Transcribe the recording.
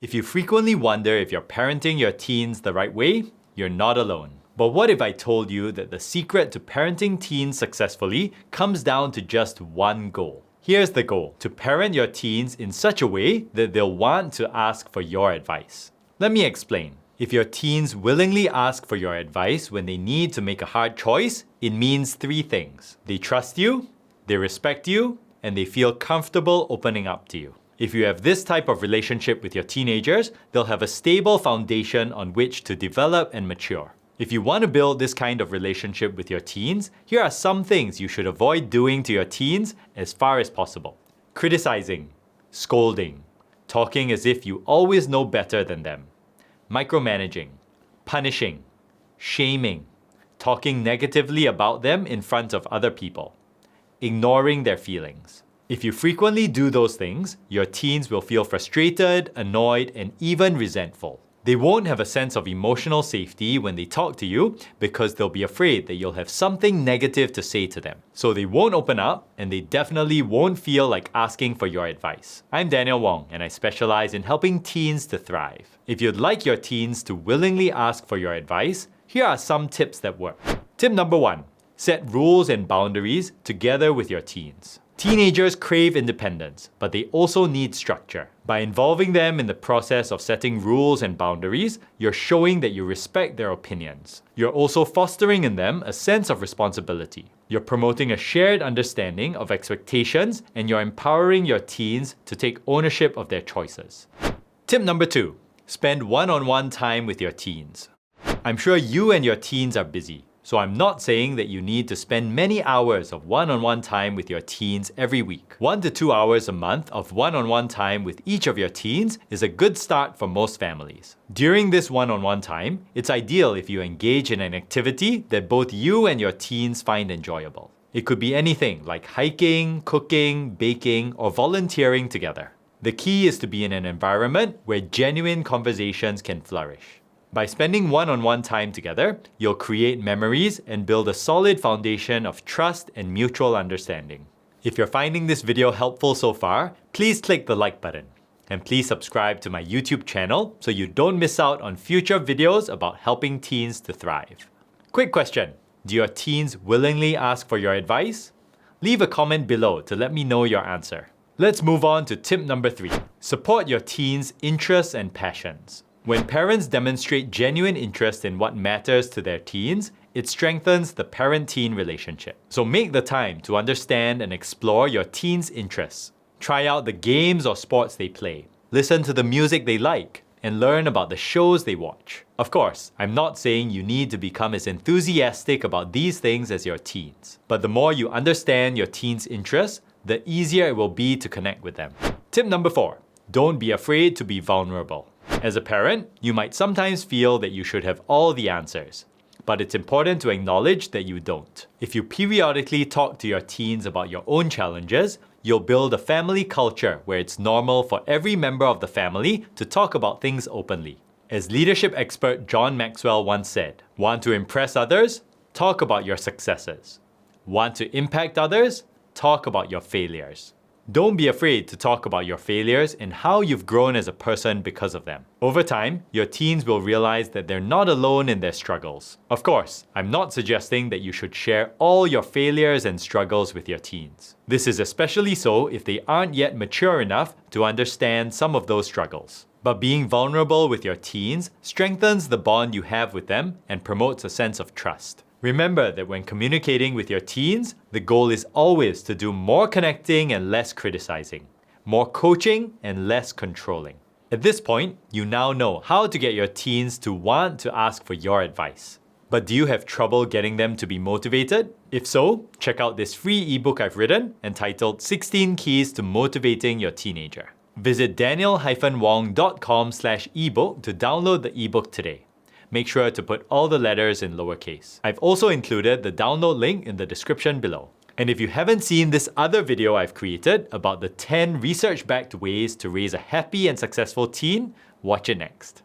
If you frequently wonder if you're parenting your teens the right way, you're not alone. But what if I told you that the secret to parenting teens successfully comes down to just one goal? Here's the goal: to parent your teens in such a way that they'll want to ask for your advice. Let me explain. If your teens willingly ask for your advice when they need to make a hard choice, it means three things. They trust you, they respect you, and they feel comfortable opening up to you. If you have this type of relationship with your teenagers, they'll have a stable foundation on which to develop and mature. If you want to build this kind of relationship with your teens, here are some things you should avoid doing to your teens as far as possible. Criticizing, scolding, talking as if you always know better than them, micromanaging, punishing, shaming, talking negatively about them in front of other people, ignoring their feelings. If you frequently do those things, your teens will feel frustrated, annoyed, and even resentful. They won't have a sense of emotional safety when they talk to you because they'll be afraid that you'll have something negative to say to them. So they won't open up, and they definitely won't feel like asking for your advice. I'm Daniel Wong, and I specialize in helping teens to thrive. If you'd like your teens to willingly ask for your advice, here are some tips that work. Tip number 1. Set rules and boundaries together with your teens. Teenagers crave independence, but they also need structure. By involving them in the process of setting rules and boundaries, you're showing that you respect their opinions. You're also fostering in them a sense of responsibility. You're promoting a shared understanding of expectations, and you're empowering your teens to take ownership of their choices. Tip number 2. Spend one-on-one time with your teens. I'm sure you and your teens are busy. So I'm not saying that you need to spend many hours of one-on-one time with your teens every week. 1 to 2 hours a month of one-on-one time with each of your teens is a good start for most families. During this one-on-one time, it's ideal if you engage in an activity that both you and your teens find enjoyable. It could be anything like hiking, cooking, baking, or volunteering together. The key is to be in an environment where genuine conversations can flourish. By spending one-on-one time together, you'll create memories and build a solid foundation of trust and mutual understanding. If you're finding this video helpful so far, please click the like button. And please subscribe to my YouTube channel so you don't miss out on future videos about helping teens to thrive. Quick question: do your teens willingly ask for your advice? Leave a comment below to let me know your answer. Let's move on to tip number 3. Support your teens' interests and passions. When parents demonstrate genuine interest in what matters to their teens, it strengthens the parent-teen relationship. So make the time to understand and explore your teens' interests. Try out the games or sports they play. Listen to the music they like, and learn about the shows they watch. Of course, I'm not saying you need to become as enthusiastic about these things as your teens. But the more you understand your teens' interests, the easier it will be to connect with them. Tip number 4. Don't be afraid to be vulnerable. As a parent, you might sometimes feel that you should have all the answers, but it's important to acknowledge that you don't. If you periodically talk to your teens about your own challenges, you'll build a family culture where it's normal for every member of the family to talk about things openly. As leadership expert John Maxwell once said, "Want to impress others? Talk about your successes. Want to impact others? Talk about your failures." Don't be afraid to talk about your failures and how you've grown as a person because of them. Over time, your teens will realize that they're not alone in their struggles. Of course, I'm not suggesting that you should share all your failures and struggles with your teens. This is especially so if they aren't yet mature enough to understand some of those struggles. But being vulnerable with your teens strengthens the bond you have with them and promotes a sense of trust. Remember that when communicating with your teens, the goal is always to do more connecting and less criticizing, more coaching and less controlling. At this point, you now know how to get your teens to want to ask for your advice. But do you have trouble getting them to be motivated? If so, check out this free ebook I've written entitled 16 Keys to Motivating Your Teenager. Visit danielwong.com/ebook to download the ebook today. Make sure to put all the letters in lowercase. I've also included the download link in the description below. And if you haven't seen this other video I've created about the 10 research-backed ways to raise a happy and successful teen, watch it next.